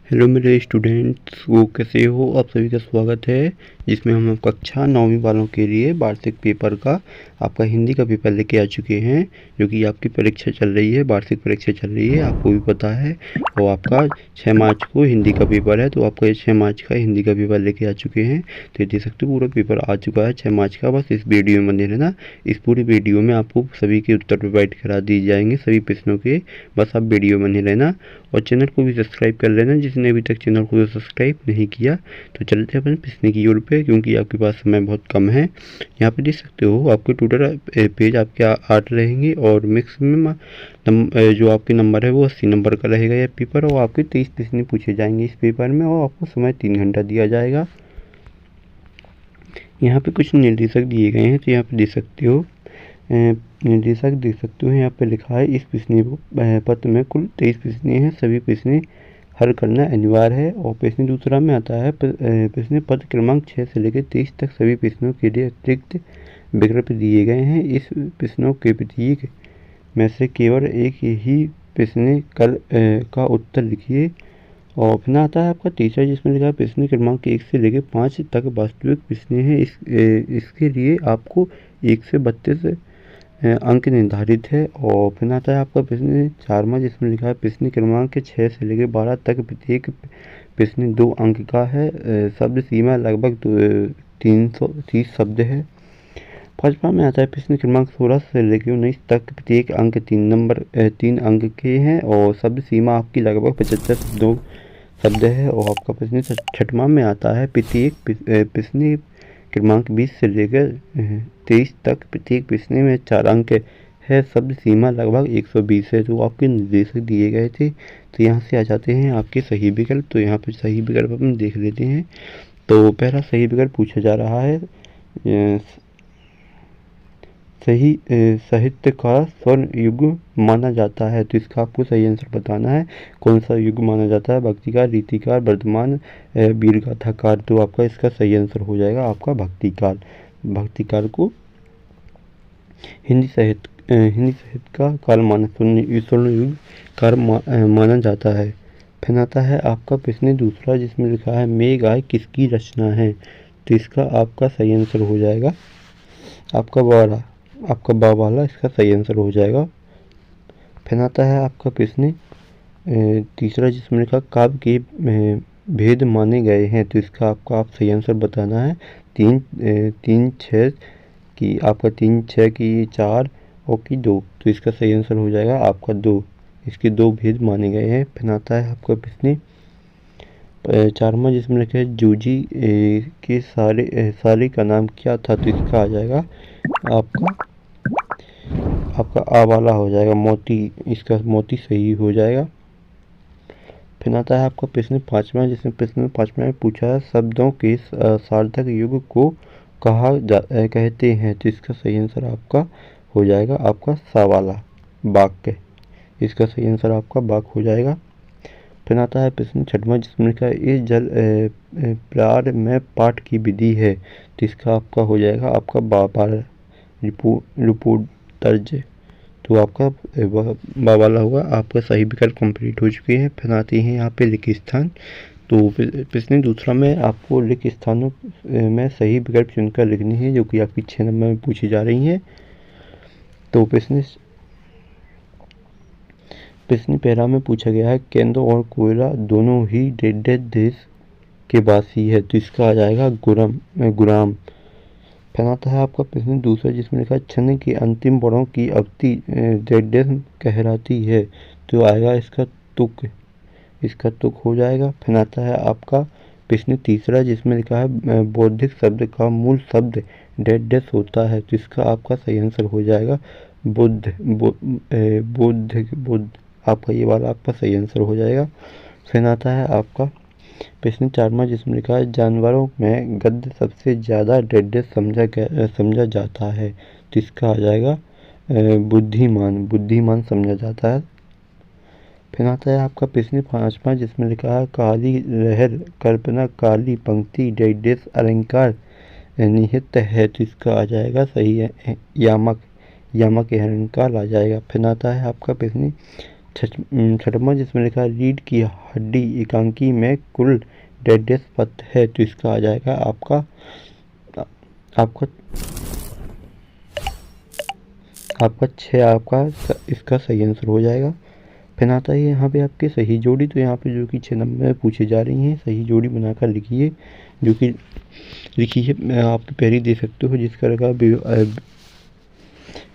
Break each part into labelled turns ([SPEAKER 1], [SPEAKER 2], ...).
[SPEAKER 1] Hello मेरे students, वो कैसे हो? आप सभी का स्वागत है जिसमें हम कक्षा 9वीं वालों के लिए वार्षिक पेपर का आपका हिंदी का पेपर लेके आ चुके हैं। जो कि आपकी परीक्षा चल रही है, वार्षिक परीक्षा चल रही है, आपको भी पता है। और आपका 6 मार्च को हिंदी का पेपर है, तो आपका 6 मार्च का हिंदी का पेपर लेके आ चुके हैं। तो ये देख सकते हो पूरा पेपर आ चुका है 6 मार्च का। बस इस वीडियो में बने रहना। इस पूरे वीडियो में आपको सभी के उत्तर प्रोवाइड करा दिए जाएंगे, सभी प्रश्नों के। बस आप वीडियो बने रहना और चैनल को भी सब्सक्राइब कर लेना जिसने अभी तक चैनल को सब्सक्राइब नहीं किया। तो चलते हैं अपन पिछले की ओर पे, क्योंकि आपके पास समय बहुत कम है। यहाँ पे देख सकते हो आपके टोटल पेज आपके 8 रहेंगे और मैक्सिमम जो आपके नंबर है वो 80 नंबर का रहेगा यह पेपर। और आपके 23 प्रश्न पूछे जाएंगे इस पेपर में और आपको समय 3 घंटा दिया जाएगा। यहाँ पे कुछ निर्देशक दिए गए हैं, तो यहाँ पे देख सकते हो निर्देशक देख सकते हो। यहाँ पे लिखा है इस प्रश्न पत्र में कुल 23 प्रश्न हैं, सभी प्रश्न हल करना अनिवार्य है। और प्रश्न दूसरा में आता है प्रश्न पत्र क्रमांक 6 से लेकर 23 तक सभी प्रश्नों के लिए अतिरिक्त विकल्प दिए गए हैं। इस प्रश्नों के प्रत्येक में से केवल एक ही प्रश्न का उत्तर लिखिए। और फिर आता है आपका तीसरा, जिसमें लिखा है प्रश्न क्रमांक 1 से लेकर 5 तक वास्तविक प्रश्न है। इसके लिए आपको 1 से 32 अंक निर्धारित है। और फिर आता है आपका प्रश्न 4वां, जिसमें लिखा है प्रश्न क्रमांक 6 से लेकर 12 तक प्रत्येक प्रश्न 2 अंक का है। शब्द सीमा लगभग 330 शब्द है। 5वां में आता है प्रश्न क्रमांक 16 से लेकर 19 तक प्रत्येक अंक 3 अंक के हैं और शब्द सीमा आपकी लगभग 75 शब्द है। और आपका प्रश्न 6वां में आता है प्रत्येक प्रश्न क्रमांक 20 से लेकर 23 तक प्रत्येक प्रश्न में 4 अंक है, शब्द सीमा लगभग 120 है। तो आपके निर्देशक दिए गए थे। तो यहाँ से आ जाते हैं आपके सही विकल्प। तो यहाँ पे सही विकल्प अपन देख लेते हैं। तो पहला सही विकल्प पूछा जा रहा है, सही साहित्य का स्वर्ण युग माना जाता है। तो इसका आपको सही आंसर बताना है। कौन सा युग माना जाता है? भक्तिकाल, रीतिकाल, वर्तमान, वीरगाथाकाल। तो आपका इसका सही आंसर हो जाएगा आपका भक्तिकाल। भक्तिकाल को हिंदी साहित्य का काल माना, स्वर्ण युग काल माना जाता है। फिर आता है आपका प्रश्न दूसरा, जिसमें लिखा है मेघ आय किसकी रचना है। तो इसका आपका सही आंसर हो जाएगा आपका बा वाला इसका सही आंसर हो जाएगा। फिर आता है आपका प्रश्न तीसरा, जिसमें लिखा काव्य के भेद माने गए हैं। तो इसका आपका आप सही आंसर बताना है। 3 6 की आपका 3 6 की 4 और की 2। तो इसका सही आंसर हो जाएगा आपका 2। इसके 2 भेद माने गए हैं। फिर आता है आपका प्रश्न 4वां, जिसमें लिखा है जूजी के सारे का नाम क्या था। तो इसका आ जाएगा आपका आ वाला हो जाएगा मोती। इसका मोती सही हो जाएगा। फिर आता है आपका प्रश्न 5वां, जिसमें प्रश्न 5वां में पूछा है शब्दों के सार्थक युग को कहते हैं। तो इसका सही आंसर आपका हो जाएगा आपका सा वाला वाक्य। इसका सही आंसर आपका वाक्य हो जाएगा। फिर आता है प्रश्न 6वां, जिसमें लिखा है इस जल प्रार में पाठ की विधि है। तो इसका आपका हो जाएगा आपका बापार रिपोर्ट दर्ज। तो आपका वाला होगा। आपका सही विकल्प कंप्लीट हो चुके हैं। फिर आते हैं यहाँ पे लिखित स्थान। तो प्रश्न दूसरा में आपको लिखित स्थानों में सही विकल्प चुनकर लिखनी है, जो कि आपकी 6 नंबर में पूछी जा रही हैं। तो प्रश्न पहला में पूछा गया है केंद्र और कोयला दोनों ही देश के वासी है। तो इसका आ जाएगा गुराम। फिर आता है आपका प्रश्न दूसरा, जिसमें लिखा है छंद के अंतिम वर्णों की अवधि कहलाती है। तो आएगा इसका तुक हो जाएगा। फिर आता है आपका प्रश्न तीसरा, जिसमें लिखा है बौद्धिक शब्द का मूल शब्द डेस होता है। तो इसका आपका सही आंसर हो जाएगा बुद्ध। आपका ये वाला आपका सही आंसर हो जाएगा। फिर आता है आपका प्रश्न 4वां, जिसमें लिखा है जानवरों में गद्य सबसे ज़्यादा डेड समझा जाता है। तो इसका आ जाएगा बुद्धिमान समझा जाता है। फिर आता है आपका प्रश्न 5वां, जिसमें लिखा है काली लहर कल्पना काली पंक्ति डेड अलंकार निहित है। तो इसका आ जाएगा सही है यामक अलंकार आ जाएगा। फिर आता है आपका प्रश्न छठवां जिसमें लिखा है रीढ़ की हड्डी एकांकी में कुल डेढ़ पद है, तो इसका आ जाएगा आपका आपका आपका 6 आपका इसका सही आंसर हो जाएगा। फिर आता है यहाँ पे आपके सही जोड़ी, तो यहाँ पे जो कि 6 नंबर में पूछी जा रही हैं सही जोड़ी बनाकर लिखिए, जो कि लिखिए आप पहले दे सकते हो जिसका लगा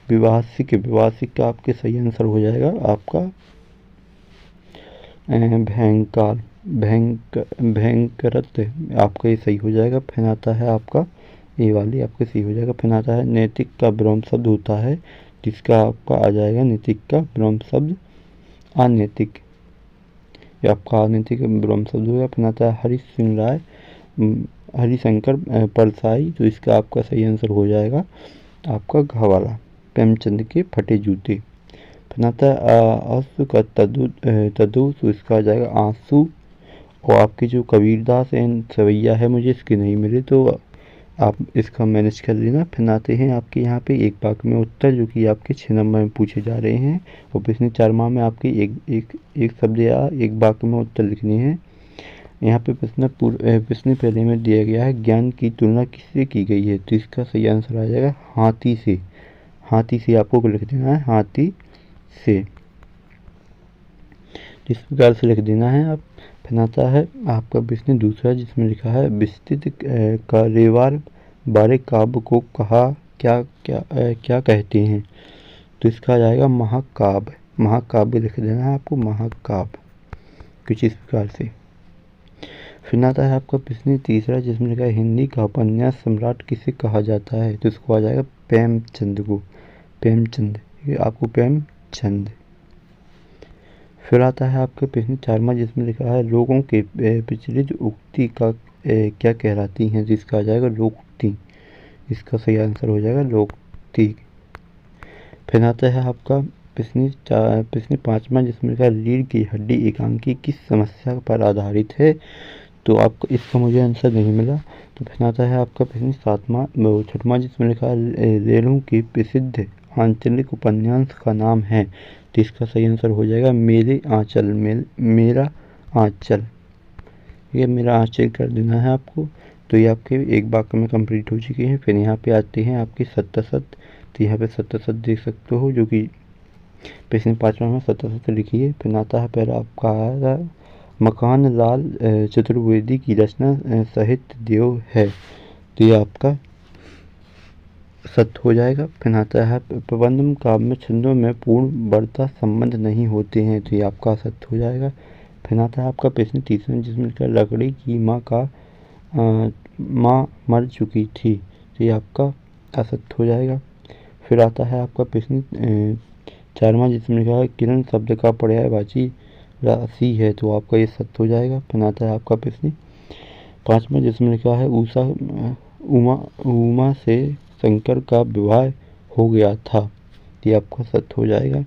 [SPEAKER 1] विवासिक का आपके सही आंसर हो जाएगा आपका भयंकर भयंकरत आपका ये सही हो जाएगा। फिर आता है आपका ये वाली आपके सही हो जाएगा। फिर आता है नैतिक का विलोम शब्द होता है, जिसका आपका आ जाएगा नैतिक का विलोम शब्द अनैतिक, ये आपका अनैतिक विलोम शब्द होगा। फिर आता है हरिशंकर परसाई, तो इसका आपका सही आंसर हो जाएगा आपका घ वाला प्रेमचंद के फटे जूते। फिर आता है आंसू का तदु, तो इसका आ जाएगा आंसू। और आपकी जो कबीरदास एंड सवैया है मुझे इसके नहीं मिले, तो आप इसका मैनेज कर लेना। फिर आते हैं आपके यहाँ पे एक वाक्य में उत्तर, जो कि आपके 6 नंबर में पूछे जा रहे हैं, और पिछले 4 माह में आपके एक शब्द या एक वाक्य में उत्तर लिखने हैं। यहाँ पे प्रश्न पहले में दिया गया है ज्ञान की तुलना किससे की गई है, तो इसका सही आंसर आ जाएगा हाथी से। हाथी से आपको लिख देना है, हाथी से इस प्रकार से लिख देना है आप। फिर आता है आपका प्रश्न दूसरा जिसमें लिखा है विस्तृत कार्यवार बारे काव्य को क्या कहते हैं, तो इसका आ जाएगा महाकाव्य। महाकाव्य लिख देना है आपको, महाकाव्य कुछ इस प्रकार से। फिर आता है आपका प्रश्न तीसरा जिसमें लिखा है हिंदी का उपन्यास सम्राट किसे कहा जाता है, तो इसको आ जाएगा प्रेमचंद को, प्रेमचंद, ये आपको प्रेमचंद। फिर आता है आपके प्रश्न 4वां जिसमें लिखा है लोगों के प्रचलित उक्ति का क्या कहलाती हैं, जिसका आ जाएगा लोकोक्ति, इसका सही आंसर हो जाएगा लोकोक्ति। फिर आता है आपका प्रश्न 5वां जिसमें लिखा है रीढ़ की हड्डी एकांकी किस समस्या पर आधारित है, तो आपको इसका मुझे आंसर नहीं मिला। तो फिर आता है आपका प्रश्न 6वां जिसमें लिखा है रेणु की प्रसिद्ध आंचलिक उपन्यास का नाम है, तो इसका सही आंसर हो जाएगा मेरे आंचल, मेरा आंचल, ये मेरा आंचल कर देना है आपको। तो ये आपके एक वाक्य में कंप्लीट हो चुके हैं। फिर यहाँ पे आते हैं आपकी सत्तासत, तो यहाँ पे सत्तासत देख सकते हो, जो कि प्रश्न 5वां में सत्तासत लिखिए। फिर आता है पहला आपका मकान लाल चतुर्वेदी की रचना साहित्य देव है, तो ये आपका सत्य हो जाएगा। फिर आता है प्रबंध काव्य में छंदों में पूर्ण वर्ता संबंध नहीं होते हैं, तो ये आपका सत्य हो जाएगा। फिर आता है आपका प्रश्न तीसरा जिसमें लिखा लकड़ी की माँ मर चुकी थी, तो ये आपका असत्य हो जाएगा। फिर आता है आपका प्रश्न 4वां जिसमें लिखा है किरण शब्द का पर्यायवाची राशि है, तो आपका ये सत्य हो जाएगा। फिर आता है आपका प्रश्न 5वां जिसमें लिखा है उमा से शंकर का विवाह हो गया था, ये आपका सत्य हो जाएगा।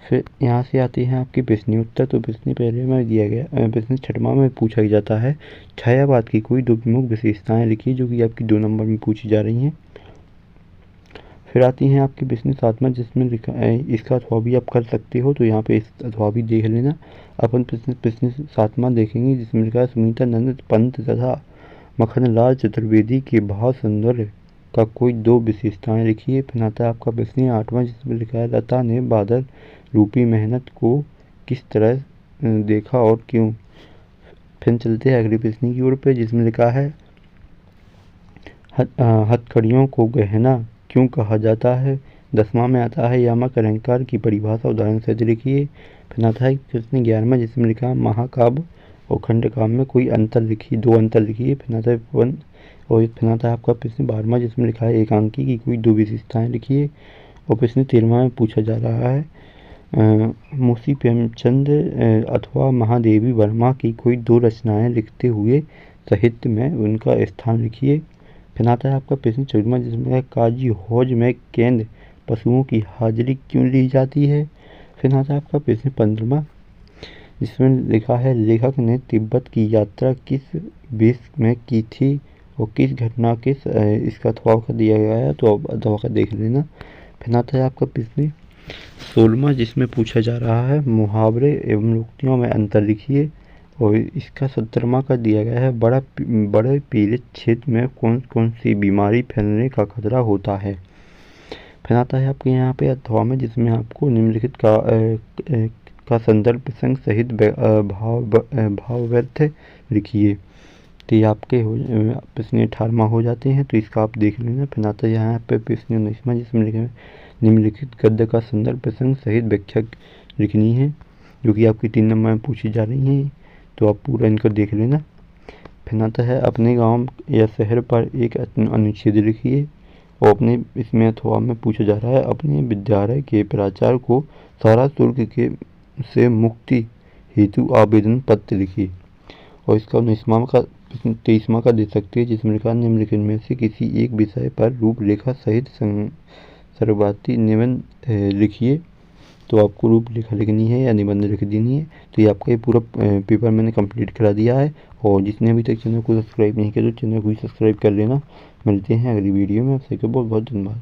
[SPEAKER 1] फिर यहाँ से आती हैं आपकी प्रश्नोत्तर, तो प्रश्न पहले में दिया गया प्रश्न 6वां में पूछा जाता है छायावाद की कोई 2 प्रमुख विशेषताएं लिखिए, जो कि आपकी 2 नंबर में पूछी जा रही हैं। फिर आती हैं आपकी प्रश्न 7वां जिसमें लिखा है इसका अथवा भी आप कर सकते हो, तो यहाँ पे इस अथवा भी देख लेना। अपन प्रश्न 7वां देखेंगे जिसमें लिखा है सुनीता नंद पंत तथा मखनलाल चतुर्वेदी के भाव सौंदर्य का कोई 2 विशेषताएं लिखिए। फिर आता है आपका प्रश्न 8वां जिसमें लिखा है लता ने बादल रूपी मेहनत को किस तरह देखा और क्यों। फिर चलते हैं अगले प्रश्न की ओर पे जिसमें लिखा है हथकड़ियों को गहना क्यों कहा जाता है। 10वां में आता है यामक अलंकार की परिभाषा उदाहरण से लिखिए। फिर आता है प्रश्न 11वां जिसमें लिखा है महाकाव्य और खंडकाव्य में कोई अंतर लिखिए, 2 अंतर लिखिए। फिर आता है और फिर आता है आपका प्रश्न 12वां जिसमें लिखा है एकांकी की कोई 2 विशेषताएं लिखिए। और प्रश्न 13वां में पूछा जा रहा है मुंशी प्रेमचंद अथवा महादेवी वर्मा की कोई 2 रचनाएं लिखते हुए साहित्य में उनका स्थान लिखिए। फिर आता है आपका प्रश्न 14वां जिसमें है काजी हौज में केंद्र पशुओं की हाजिरी क्यों ली जाती है। फिर आता है आपका प्रश्न 15वां जिसमें लिखा है लेखक ने तिब्बत की यात्रा किस वेश में की थी और किस घटना के इसका अथवा का दिया गया है, तो अब अथवा का देख लेना। फिर आता है आपका प्रश्न 16वां जिसमें पूछा जा रहा है मुहावरे एवं उक्तियों में अंतर लिखिए। और इसका 17वां का दिया गया है बड़े पीले क्षेत्र में कौन कौन सी बीमारी फैलने का खतरा होता है। फिर आता है आपके यहाँ पे अथवा में, जिसमें आपको निम्नलिखित का संदर्भ प्रसंग सहित भाव व्यर्थ लिखिए। तो ये आपके प्रश्न 18वां हो जाते हैं, तो इसका आप देख लेना। फिर आता है यहाँ पे प्रश्न 19वां, जिसमें लिखे निम्नलिखित गद्य का संदर्भ प्रसंग सहित व्याख्या लिखनी है, जो कि आपकी 3 नंबर में पूछी जा रही हैं, तो आप पूरा इनको देख लेना। फिर आता है अपने गांव या शहर पर एक अनुच्छेद लिखिए। और अपने इसमें अथवा में पूछा जा रहा है अपने विद्यालय के प्राचार्य को सारा शुल्क के से मुक्ति हेतु आवेदन पत्र लिखिए। और इसका 19वां का 23वां का दे सकते हैं, जिसमें लिखा निम्नलिखित में से किसी एक विषय पर रूपरेखा सहित सर्ववादी निबंध लिखिए। तो आपको रूपरेखा लिखनी है या निबंध लिख देनी है। तो ये आपका ये पूरा पेपर मैंने कंप्लीट करा दिया है। और जिसने अभी तक चैनल को सब्सक्राइब नहीं किया तो चैनल को भी सब्सक्राइब कर लेना। मिलते हैं अगली वीडियो में। आपसे बहुत बहुत धन्यवाद।